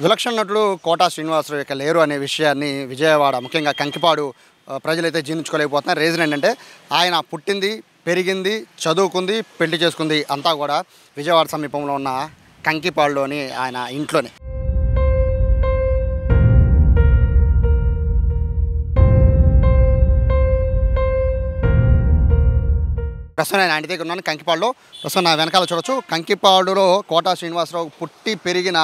విలక్షణ నటుడు కోటా శ్రీనివాసరావు యొక్క లేరు అనే విషయాన్ని విజయవాడ ముఖ్యంగా కంకిపాడు ప్రజలైతే జీర్ణించుకోలేకపోతున్నారు. రీజన్ ఏంటంటే ఆయన పుట్టింది, పెరిగింది, చదువుకుంది, పెళ్లి చేసుకుంది అంతా కూడా విజయవాడ సమీపంలో ఉన్న కంకిపాడులోని ఆయన ఇంట్లోనే. ప్రస్తుతం నేను ఆయన దగ్గర ఉన్నాను కంకిపాడులో. ప్రస్తుతం నా వెనకాల చూడొచ్చు, కంకిపాడులో కోటా శ్రీనివాసరావు పుట్టి పెరిగిన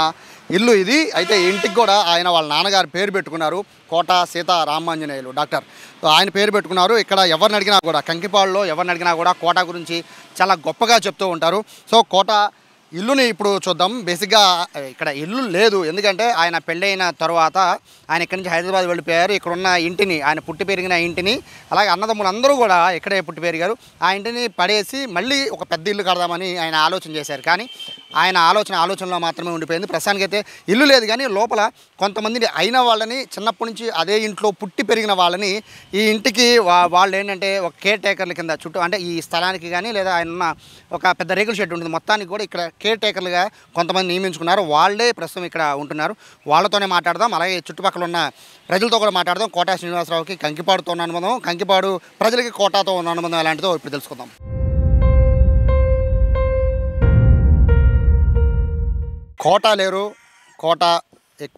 ఇల్లు ఇది. అయితే ఇంటికి కూడా ఆయన వాళ్ళ నాన్నగారు పేరు పెట్టుకున్నారు, కోటా సీతా రామాంజనేయులు డాక్టర్. ఆయన పేరు పెట్టుకున్నారు. ఇక్కడ ఎవరిని అడిగినా కూడా, కంకిపాడులో ఎవరిని అడిగినా కూడా కోటా గురించి చాలా గొప్పగా చెప్తూ ఉంటారు. సో కోటా ఇల్లుని ఇప్పుడు చూద్దాం. బేసిక్గా ఇక్కడ ఇల్లు లేదు, ఎందుకంటే ఆయన పెళ్ళైన తర్వాత ఆయన ఇక్కడి నుంచి హైదరాబాద్ వెళ్ళిపోయారు. ఇక్కడున్న ఇంటిని, ఆయన పుట్టి పెరిగిన ఇంటిని, అలాగే అన్నదమ్ములు అందరూ కూడా ఇక్కడే పుట్టి పెరిగారు. ఆ ఇంటిని పడేసి మళ్ళీ ఒక పెద్ద ఇల్లు కడదామని ఆయన ఆలోచన చేశారు. కానీ ఆయన ఆలోచనలో మాత్రమే ఉండిపోయింది. ప్రస్తుతానికైతే ఇల్లు లేదు, కానీ లోపల కొంతమందిని అయిన వాళ్ళని, చిన్నప్పటి నుంచి అదే ఇంట్లో పుట్టి పెరిగిన వాళ్ళని ఈ ఇంటికి వాళ్ళు ఏంటంటే ఒక కేర్ టేకర్ల కింద చుట్టూ, అంటే ఈ స్థలానికి కానీ లేదా ఆయన ఉన్న ఒక పెద్ద రేకుల షెడ్ ఉంటుంది, మొత్తానికి కూడా ఇక్కడ కేర్ టేకర్లుగా కొంతమంది నియమించుకున్నారు. వాళ్ళే ప్రస్తుతం ఇక్కడ ఉంటున్నారు. వాళ్ళతోనే మాట్లాడదాం, అలాగే చుట్టుపక్కల ఉన్న ప్రజలతో కూడా మాట్లాడదాం. కోటా శ్రీనివాసరావుకి కంకిపాడుతో ఉన్న అనుబంధం, కంకిపాడు ప్రజలకి కోటాతో ఉన్న అనుబంధం ఎలాంటిదో ఇప్పుడు తెలుసుకుందాం. కోటా లేరు, కోటా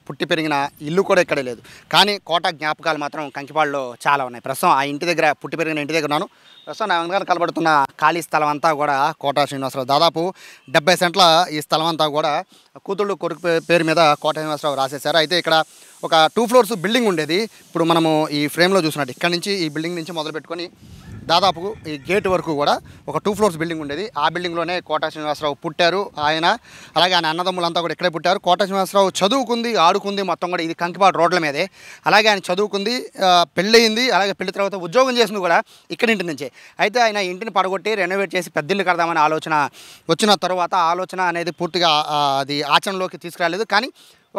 పుట్టి పెరిగిన ఇల్లు కూడా ఇక్కడే లేదు, కానీ కోటా జ్ఞాపకాలు మాత్రం కంకిపాడులో చాలా ఉన్నాయి. ప్రస్తుతం ఆ ఇంటి దగ్గర, పుట్టి పెరిగిన ఇంటి దగ్గర ఉన్నాను. ప్రస్తుతం నా వెనకాల కనబడుతున్న ఖాళీ స్థలం అంతా కూడా కోటా శ్రీనివాసరావు, దాదాపు 70 సెంట్ల ఈ స్థలం అంతా కూడా కూతుళ్ళు కొడుకు పేరు మీద కోటా శ్రీనివాసరావు రాసేశారు. అయితే ఇక్కడ ఒక 2 ఫ్లోర్స్ బిల్డింగ్ ఉండేది. ఇప్పుడు మనము ఈ ఫ్రేమ్లో చూసినట్టు ఇక్కడ నుంచి, ఈ బిల్డింగ్ నుంచి మొదలు పెట్టుకొని దాదాపు ఈ గేట్ వరకు కూడా ఒక 2 ఫ్లోర్స్ బిల్డింగ్ ఉండేది. ఆ బిల్డింగ్లోనే కోటా శ్రీనివాసరావు పుట్టారు. ఆయన అలాగే ఆయన అన్నదమ్ములంతా కూడా ఇక్కడే పుట్టారు. కోటా శ్రీనివాసరావు చదువుకుంది, ఆడుకుంది మొత్తం కూడా ఇది కంకిపాడు రోడ్ల మీదే. అలాగే ఆయన చదువుకుంది, పెళ్ళయింది, అలాగే పెళ్లి తర్వాత ఉద్యోగం చేసింది కూడా ఇక్కడ ఇంటి నుంచే. అయితే ఆయన ఇంటిని పడగొట్టి రెనోవేట్ చేసి పెద్దిల్లు కడదామనే ఆలోచన వచ్చిన తర్వాత ఆలోచన అనేది పూర్తిగా అది ఆచరణలోకి తీసుకురాలేదు. కానీ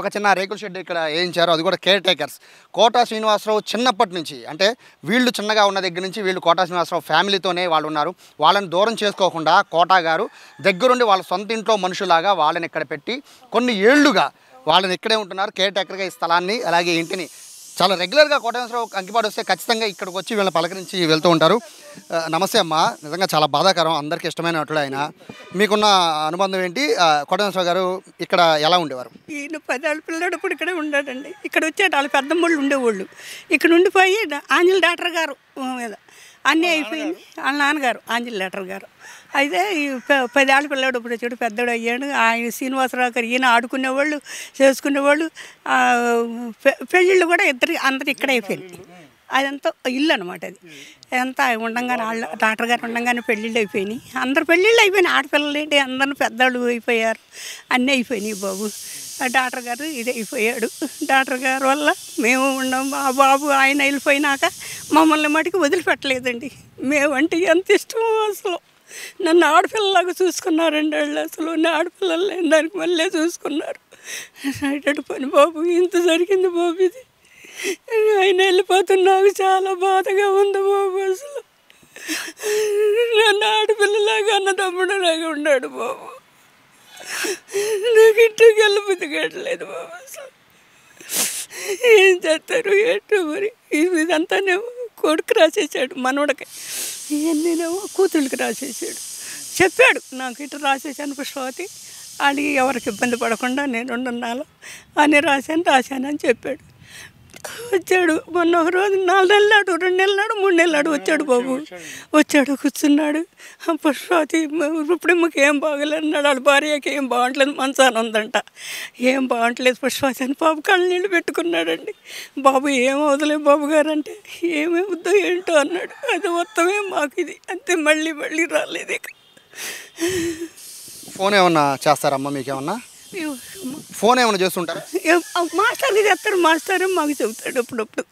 ఒక చిన్న రేకుల షెడ్ ఇక్కడ వేయించారు, అది కూడా కేర్ టేకర్స్. కోటా శ్రీనివాసరావు చిన్నప్పటి నుంచి, అంటే వీళ్ళు చిన్నగా ఉన్న దగ్గర నుంచి వీళ్ళు కోటా శ్రీనివాసరావు ఫ్యామిలీతోనే వాళ్ళు ఉన్నారు. వాళ్ళని దూరం చేసుకోకుండా కోటా గారు దగ్గరుండి వాళ్ళ సొంత ఇంట్లో మనుషులాగా వాళ్ళని ఇక్కడ పెట్టి కొన్ని ఏళ్లుగా వాళ్ళని ఇక్కడే ఉంటున్నారు. కేర్ టేకర్గా ఈ స్థలాన్ని అలాగే ఇంటిని చాలా రెగ్యులర్గా కోటా శ్రీనివాసరావు కంకిపాడు వస్తే ఖచ్చితంగా ఇక్కడికి వచ్చి వీళ్ళని పలకరించి వెళ్తూ ఉంటారు. నమస్తే అమ్మ, నిజంగా చాలా బాధాకరం, అందరికీ ఇష్టమైన నటుడు ఆయన. మీకున్న అనుబంధం ఏంటి? కోటా శ్రీనివాసరావు గారు ఇక్కడ ఎలా ఉండేవారు? ఈయన 10 ఏళ్ళ పిల్లడప్పుడు ఇక్కడే ఉండేదండి. ఇక్కడ వచ్చేట వాళ్ళ పెద్దమ్మళ్ళు ఉండేవాళ్ళు. ఇక్కడ ఉండిపోయి ఆంజల్ డాక్టర్ గారు మీద అన్నీ అయిపోయింది. వాళ్ళ నాన్నగారు ఆంజల్ డాక్టర్ గారు అయితే ఈ 10 ఏళ్ళ పిల్లడు ఇప్పుడు వచ్చాడు, పెద్దోడు అయ్యాడు. ఆయన శ్రీనివాసరావు గారు ఈయన ఆడుకునేవాళ్ళు, చేసుకునేవాళ్ళు. పెళ్ళిళ్ళు కూడా అందరు ఇక్కడ అయిపోయింది. అదంతా ఇల్లు అనమాట. అది ఎంత ఉండంగానే వాళ్ళ డాక్టర్ గారు ఉండంగానే పెళ్ళిళ్ళు అయిపోయినాయి. అందరు పెళ్ళిళ్ళు అయిపోయినాయి. ఆడపిల్లలు ఏంటి అందరిని పెద్దవాళ్ళు అయిపోయారు, అన్నీ అయిపోయినాయి బాబు. డాక్టర్ గారు ఇది అయిపోయాడు. డాక్టర్ గారు వల్ల మేము ఉన్నాం. ఆ బాబు ఆయన వెళ్ళిపోయినాక మమ్మల్ని మటుకు వదిలిపెట్టలేదండి. మేమంటే ఎంత ఇష్టమో అసలు. నన్ను ఆడపిల్లలాగా చూసుకున్నారండి వాళ్ళు. అసలు నా ఆడపిల్లలు లేని దానికి మళ్ళీ చూసుకున్నారు. అటు పని బాబు, ఇంత జరిగింది బాబు. ఇది ఆయన వెళ్ళిపోతున్నాకు చాలా బాధగా ఉంది బాబు. అసలు నన్ను ఆడపిల్లలాగా అన్నదమ్ముడులాగా ఉన్నాడు బాబు. నాకు ఇంటికి వెళ్ళబుద్ధి కట్టలేదు బాబు. అసలు ఏం చేస్తారు ఏంటో మరి. ఇదంతానేమో కొడుకు రాసేసాడు, మనవడికి. ఇవన్నీనేమో కూతుళ్ళకి రాసేసాడు. చెప్పాడు నాకు ఇటు రాసేసాను పుష్పవతి, అడిగి ఎవరికి ఇబ్బంది పడకుండా నేను ఉన్నాను అని రాశానని చెప్పాడు. వచ్చాడు మొన్న ఒక రోజు 4 నెలలాడు, 2 నెలలాడు, 3 నెలలాడు వచ్చాడు బాబు. వచ్చాడు, కూర్చున్నాడు. పుష్పవతి ఇప్పుడమ్మకి ఏం బాగలేదన్నాడు. వాళ్ళ భార్యకి ఏం బాగుంటలేదు, మంచాన ఉందంట. ఏం బాగుంటలేదు పుష్పవతి అని బాబు కళ్ళు నీళ్ళు పెట్టుకున్నాడండి. బాబు ఏం వదలే బాబు గారు అంటే ఏమవుద్దో ఏంటో అన్నాడు. అది మొత్తమే మాకు ఇది అంతే, మళ్ళీ రాలేదు. ఇక ఫోన్ ఏమన్నా చేస్తారమ్మా? మీకేమన్నా ఫోన్ ఏమైనా చేస్తుంటారా? మాస్టర్కి చెప్తారు, మాస్టర్ మాకు చెబుతాడు అప్పుడప్పుడు.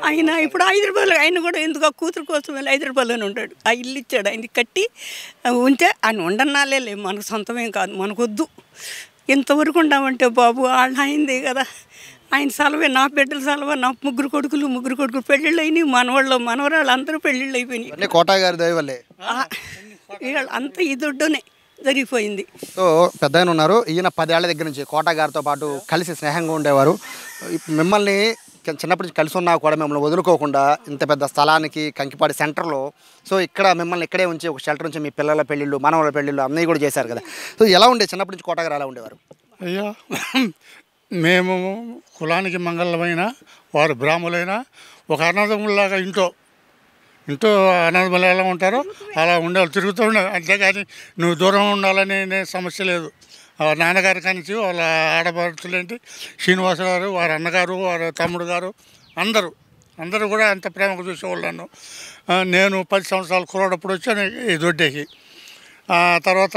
ఆయన ఇప్పుడు హైదరాబాద్లో, ఆయన కూడా ఎందుకు ఆ కూతురు కోసం వెళ్ళి హైదరాబాద్లోనే ఉంటాడు. ఆ ఇల్లు ఇచ్చాడు, ఆయనకి కట్టి ఉంటే ఆయన ఉండన్నాలే, మనకు సొంతమేం కాదు, మనకొద్దు. ఇంతవరకు ఉండమంటే బాబు వాళ్ళు అయింది కదా. ఆయన సెలవే, నా బిడ్డల సెలవు, నా ముగ్గురు కొడుకులు పెళ్ళిళ్ళు అయినాయి. మనవరాళ్ళు అందరూ పెళ్ళిళ్ళు అయిపోయినాయి. కోటా గారి దయ వల్లే వీళ్ళు అంతా ఈ దుడ్డునే జరిగిపోయింది. సో పెద్ద ఆయన ఉన్నారు, ఈయన 10 ఏళ్ల దగ్గర నుంచి కోట గారితో పాటు కలిసి స్నేహంగా ఉండేవారు. మిమ్మల్ని చిన్నప్పటి నుంచి కలిసి ఉన్నా కూడా మిమ్మల్ని వదులుకోకుండా ఇంత పెద్ద స్థలానికి కంకిపాడి సెంటర్లో, సో ఇక్కడ మిమ్మల్ని ఇక్కడే ఉంచి ఒక షెల్టర్ నుంచి మీ పిల్లల పెళ్ళిళ్ళు, మనవల పెళ్ళిళ్ళు అన్నీ కూడా చేశారు కదా. సో ఎలా ఉండే చిన్నప్పటి నుంచి కోట గారు ఎలా ఉండేవారు? అయ్యా, మేము కులానికి మంగళమైన వారు బ్రాహ్మణులైనా ఒక అనాథములాగా ఇంట్లో అనాథములు ఎలా ఉంటారో అలా ఉండేవాళ్ళు, తిరుగుతూ ఉండేవాళ్ళు. అంతేగాని నువ్వు దూరం ఉండాలనే సమస్య లేదు. నాన్నగారి కానించి వాళ్ళ ఆడపడుచులేంటి శ్రీనివాసరావు గారు, వారి అన్నగారు, వారి తమ్ముడు గారు అందరూ కూడా అంత ప్రేమగా చూసేవాళ్ళు నన్ను. నేను 10 సంవత్సరాలు కురవడప్పుడు వచ్చాను ఈ దొడ్డేకి. తర్వాత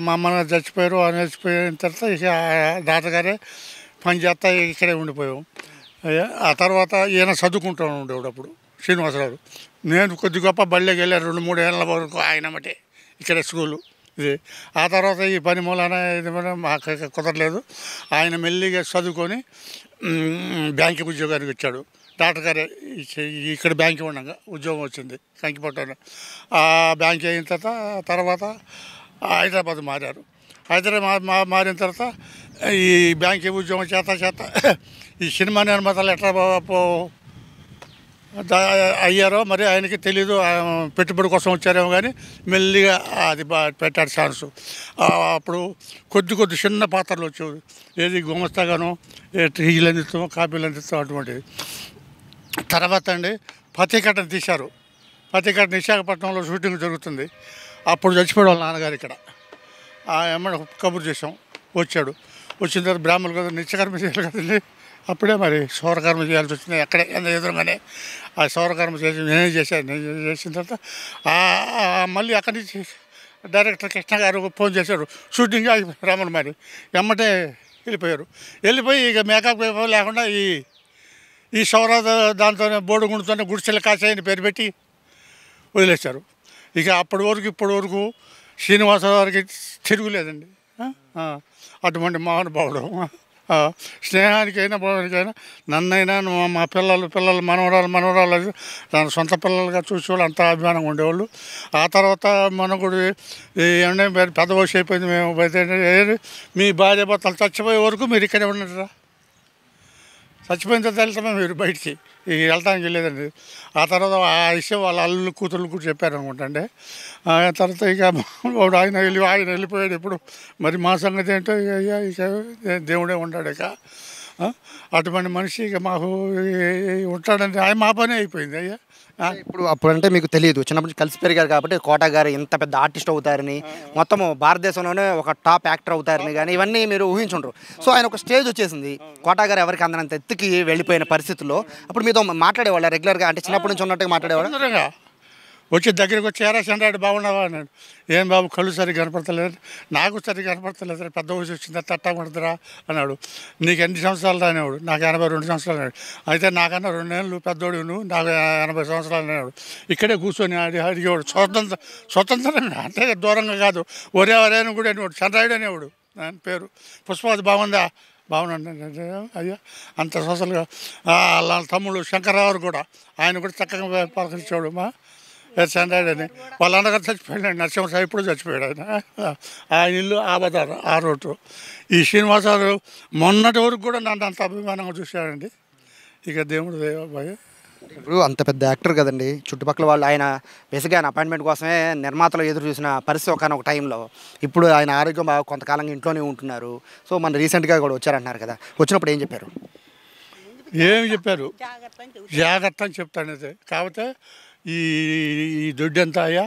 మా అమ్మ చచ్చిపోయారు. చచ్చిపోయిన తర్వాత ఇక తాతగారే పని చేస్తా ఇక్కడే ఉండిపోయాం. ఆ తర్వాత ఈయన చదువుకుంటూ ఉండేవాడు అప్పుడు శ్రీనివాసరావు. నేను కొద్ది గొప్ప బళ్ళకి వెళ్ళాను 2-3 ఏళ్ళ వరకు ఆయన మటే ఇక్కడ స్కూలు ఇది. ఆ తర్వాత ఈ పని మూలన ఇది మాకు కుదరలేదు. ఆయన మెల్లిగా చదువుకొని బ్యాంక్ ఉద్యోగానికి వచ్చాడు. డాక్టర్ గారే ఇక్కడ బ్యాంక్ ఉండగా ఉద్యోగం వచ్చింది కంకిపట్నం. ఆ బ్యాంక్ అయిన తర్వాత హైదరాబాద్ మారారు. హైదరాబాద్ మారిన తర్వాత ఈ బ్యాంక్ ఉద్యోగం చేత ఈ సినిమా నిర్మాతలు ఎట్లా అయ్యారో మరి ఆయనకి తెలీదు. పెట్టుబడి కోసం వచ్చారేమో కానీ మెల్లిగా అది పెట్టాడు ఛాన్సు. అప్పుడు కొద్ది చిన్న పాత్రలు వచ్చేవి. ఏది గుమస్తాగానో టీలు అందిస్తాం, కాపీలు అందిస్తాం అటువంటిది. తర్వాత అండి పతికట్టను తీశారు. పతికట్ట విశాఖపట్నంలో షూటింగ్ జరుగుతుంది. అప్పుడు చచ్చిపోయాడు వాళ్ళ నాన్నగారు ఇక్కడ. ఏమన్నా కబురు చేసాం, వచ్చాడు. వచ్చిన తర్వాత బ్రాహ్మణులు కదా నిత్యకర్మ చేయాలి కదండి. అప్పుడే మరి సౌరకర్మ చేయాల్సి వచ్చింది. అక్కడే ఎదురుగానే ఆ సౌరకర్మ నేనే చేసిన తర్వాత మళ్ళీ అక్కడి నుంచి డైరెక్టర్ కృష్ణ గారు ఫోన్ చేశారు. షూటింగ్ రామన్ మరి ఎమ్మటే వెళ్ళిపోయి ఇక మేకప్ లేకుండా ఈ సౌర దాంతోనే బోర్డు గుండుతోనే గుడిసెల కాసాయని పేరు పెట్టి వదిలేశారు. ఇక ఇప్పటి వరకు శ్రీనివాసరావు గారికి తిరుగులేదండి. అటువంటి మహానుభావుడు. స్నేహానికైనా భోజనానికైనా నన్నైనా మా పిల్లలు మనవరాలు తన సొంత పిల్లలుగా చూసేవాళ్ళు, అంత అభిమానంగా ఉండేవాళ్ళు. ఆ తర్వాత మనం కూడా ఏమంటే పెద్ద వయసు అయిపోయింది, మేము బయట మీ భార్య భర్తలు చచ్చిపోయే వరకు మీరు ఇక్కడే ఉన్నారా, చచ్చిపోయిన తర్వాత వెళ్తామే మీరు బయటికి వెళ్తానికి వెళ్ళేదండి. ఆ తర్వాత ఆ విషయం వాళ్ళ అల్లు కూతుళ్ళు కూడా చెప్పారు అనుకుంటండి. తర్వాత ఇక ఆయన వెళ్ళిపోయాడు. ఇప్పుడు మరి మా సంగతి ఏంటో ఇక దేవుడే ఉంటాడు. ఇక అటువంటి మనిషి ఇక మాకు ఉంటాడంటే ఆయన మా పని అయిపోయింది. అయ్యా ఇప్పుడు అప్పుడంటే మీకు తెలియదు, చిన్నప్పటి నుంచి కలిసి పెరిగారు కాబట్టి కోట గారు ఇంత పెద్ద ఆర్టిస్ట్ అవుతారని, మొత్తము భారతదేశంలోనే ఒక టాప్ యాక్టర్ అవుతారని కానీ ఇవన్నీ మీరు ఊహించుండ్రు. సో ఆయన ఒక స్టేజ్ వచ్చేసింది, కోట గారు ఎవరికి అందనంత ఎత్తుకి వెళ్ళిపోయిన పరిస్థితుల్లో అప్పుడు మీతో మాట్లాడేవాళ్ళ రెగ్యులర్గా, అంటే చిన్నప్పటి నుంచి ఉన్నట్టుగా మాట్లాడేవాళ్ళు? వచ్చి దగ్గరికి వచ్చి ఎరా చంద్రాడు బాగున్నావా అన్నాడు. ఏం బాబు కళ్ళు సరిగ్గా కనపడతలేదు, నాకు సరిగ్గా కనపడతలేదు, పెద్ద వయసు వచ్చిందా తట్టా పడుతురా అన్నాడు. నీకు ఎన్ని సంవత్సరాలు అనేవాడు. నాకు 82 సంవత్సరాలు అన్నాడు. అయితే నాకన్నా 2 ఏళ్ళు పెద్దోడు, నువ్వు నాకు 80 సంవత్సరాలు అనేవాడు. ఇక్కడే కూర్చొని అడిగేవాడు. స్వతంత్రం అంటే దూరంగా కాదు, ఒరే అని కూడా అనేవాడు. చంద్రాయుడు అనేవాడు ఆయన పేరు. పుష్పావతి బాగున్నాడు అయ్యా అంత సోషల్గా. వాళ్ళ తమ్ముడు శంకర్రావు కూడా, ఆయన కూడా చక్కగా పలకరించాడు. చంద్రాయుడు అని వాళ్ళ అన్నగారు చచ్చిపోయాడు. నరసింహరావు ఇప్పుడు చచ్చిపోయాడు. ఆయన ఇల్లు ఆబదారు ఆ రోడ్డు. ఈ శ్రీనివాసరావు మొన్నటి వరకు కూడా నన్ను అంత అభిమానంగా చూశాడండి. ఇక దేవుడు దేవాబాయ్. ఇప్పుడు అంత పెద్ద యాక్టర్ కదండి, చుట్టుపక్కల వాళ్ళు ఆయన బేసిక్గా ఆయన అపాయింట్మెంట్ కోసమే నిర్మాతలు ఎదురు చూసిన పరిస్థితి ఒక టైంలో. ఇప్పుడు ఆయన ఆరోగ్యం బాగా కొంతకాలంగా ఇంట్లోనే ఉంటున్నారు. సో మన రీసెంట్గా కూడా వచ్చారంటున్నారు కదా, వచ్చినప్పుడు ఏం చెప్పారు? ఏమి చెప్పారు? జాగ్రత్త అని చెప్తాను. కాకపోతే ఈ దొడ్డి అంతా అయ్యా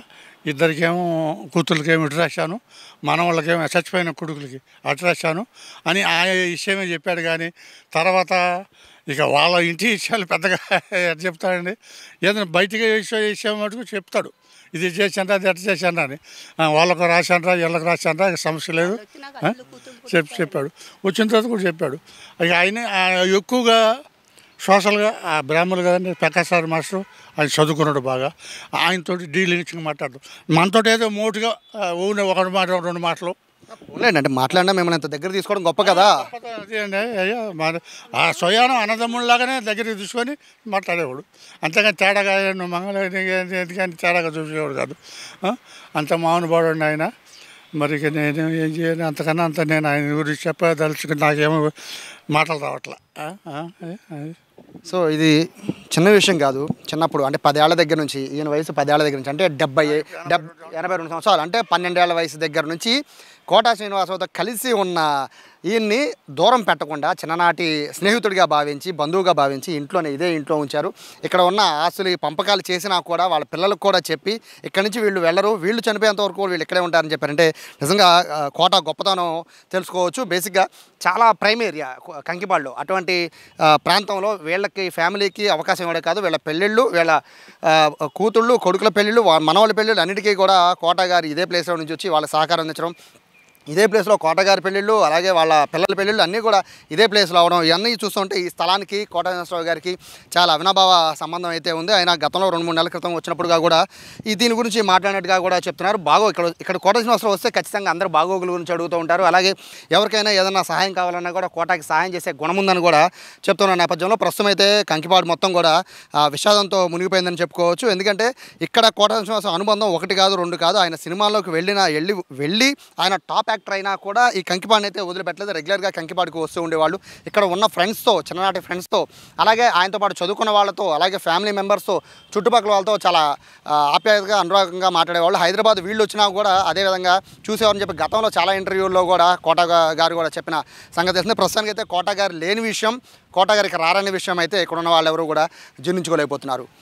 ఇద్దరికేమో కూతుర్లకేమో ఇటు రాశాను, మనవాళ్ళకేమో చచ్చిపోయిన కొడుకులకి అటు రాశాను అని ఆయన విషయమే చెప్పాడు. కానీ తర్వాత ఇక వాళ్ళ ఇంటి విషయాలు పెద్దగా చెప్తాడండి. ఏదైనా బయటికి విషయం మటుకు చెప్తాడు, ఇది చేశాను అది ఎట్లా చేశాను అని. వాళ్ళకు రాశానరా వీళ్ళకి రాశానరా సమస్య లేదు చెప్పాడు. వచ్చిన తర్వాత కూడా చెప్పాడు. ఇక ఆయన ఎక్కువగా సోషల్గా బ్రాహ్మణులు కదండి, ప్రకాష్ సార్ మాస్టర్ ఆయన చదువుకున్నాడు బాగా. ఆయనతో డీలింగ్స్గా మాట్లాడదు. మనతో ఏదో మోటుగా ఒకటి మాట 2 మాటలు అంటే మాట్లాడినా మిమ్మల్ని ఎంత దగ్గర తీసుకోవడం గొప్ప కదా. అదే అండి అయ్యా, ఆ స్వయానం అన్నదమ్ముళ్ళలాగానే దగ్గరికి తీసుకొని మాట్లాడేవాడు. అంతేగాని తేడాగా నువ్వు మంగళ కానీ తేడాగా చూసేవాడు కాదు. అంత మౌనబాడు ఆయన. మరి ఇక నేను ఏం చేయను, అంతకన్నా అంత నేను ఆయన గురించి చెప్పదలుచుకుని నాకేమో మాటలు రావట్లే. సో ఇది చిన్న విషయం కాదు. చిన్నప్పుడు అంటే 10 ఏళ్ల దగ్గర నుంచి, ఈయన వయసు 10 ఏళ్ల దగ్గర నుంచి, అంటే 82 సంవత్సరాలు, అంటే 12 ఏళ్ల వయసు దగ్గర నుంచి కోటా శ్రీనివాసరావుతో కలిసి ఉన్న ఈయన్ని దూరం పెట్టకుండా చిన్ననాటి స్నేహితుడిగా భావించి, బంధువుగా భావించి ఇదే ఇంట్లో ఉంచారు. ఇక్కడ ఉన్న ఆస్తులు పంపకాలు చేసినా కూడా వాళ్ళ పిల్లలకు కూడా చెప్పి ఇక్కడి నుంచి వీళ్ళు వెళ్ళరు, వీళ్ళు చనిపోయేంత వరకు వీళ్ళు ఇక్కడే ఉంటారని చెప్పారంటే నిజంగా కోట గొప్పతనం తెలుసుకోవచ్చు. బేసిక్గా చాలా ప్రైమ్ ఏరియా కంకిపాడులో. అటువంటి ప్రాంతంలో వీళ్ళకి ఫ్యామిలీకి అవకాశం ఇవ్వడే కాదు, వీళ్ళ పెళ్ళిళ్ళు, వీళ్ళ కూతుళ్ళు కొడుకుల పెళ్ళిళ్ళు, మనవాళ్ళ పెళ్ళిళ్ళు అన్నిటికీ కూడా కోట గారు ఇదే ప్లేస్లో నుంచి వచ్చి వాళ్ళ సహకారం అందించడం, ఇదే ప్లేస్లో కోటగారి పెళ్ళిళ్ళు, అలాగే వాళ్ళ పిల్లల పెళ్ళిళ్ళు అన్నీ కూడా ఇదే ప్లేస్లో అవడం, ఇవన్నీ చూస్తుంటే ఈ స్థలానికి కోటా శ్రీనివాసరావు గారికి చాలా అవినాభావ సంబంధం అయితే ఉంది. ఆయన గతంలో 2-3 నెలల క్రితం వచ్చినప్పుడుగా కూడా దీని గురించి మాట్లాడినట్టుగా కూడా చెప్తున్నారు. ఇక్కడ కోటా శ్రీనివాసరావు వస్తే ఖచ్చితంగా అందరూ బాగోగుల గురించి అడుగుతూ ఉంటారు. అలాగే ఎవరికైనా ఏదైనా సహాయం కావాలన్నా కూడా కోటాకి సహాయం చేసే గుణం ఉందని కూడా చెప్తున్న నేపథ్యంలో ప్రస్తుతం అయితే కంకిపాడు మొత్తం కూడా విషాదంతో మునిగిపోయిందని చెప్పుకోవచ్చు. ఎందుకంటే ఇక్కడ కోటా శ్రీనివాసరావు అనుబంధం 1 కాదు 2 కాదు. ఆయన సినిమాల్లోకి వెళ్ళి ఆయన టాప్ యాక్టర్ అయినా కూడా ఈ కంకిపాడుని అయితే వదిలిపెట్టలేదు. రెగ్యులర్గా కంకిపాడుకు వస్తూ ఉండేవాళ్ళు. ఇక్కడ ఉన్న ఫ్రెండ్స్తో, చిన్ననాటి ఫ్రెండ్స్తో, అలాగే ఆయనతో పాటు చదువుకున్న వాళ్ళతో, అలాగే ఫ్యామిలీ మెంబర్స్తో, చుట్టుపక్కల వాళ్ళతో చాలా ఆప్యాయతగా అనురాగంగా మాట్లాడేవాళ్ళు. హైదరాబాద్ వీళ్ళు వచ్చినా కూడా అదేవిధంగా చూసేవారని చెప్పి గతంలో చాలా ఇంటర్వ్యూల్లో కూడా కోటా గారు కూడా చెప్పిన సంగతి తెలిసింది. ప్రస్తుతానికి అయితే కోటా గారు లేని విషయం, కోటా గారికి రారని విషయం అయితే ఇక్కడ ఉన్న వాళ్ళు ఎవరు కూడా జీర్ణించుకోలేకపోతున్నారు.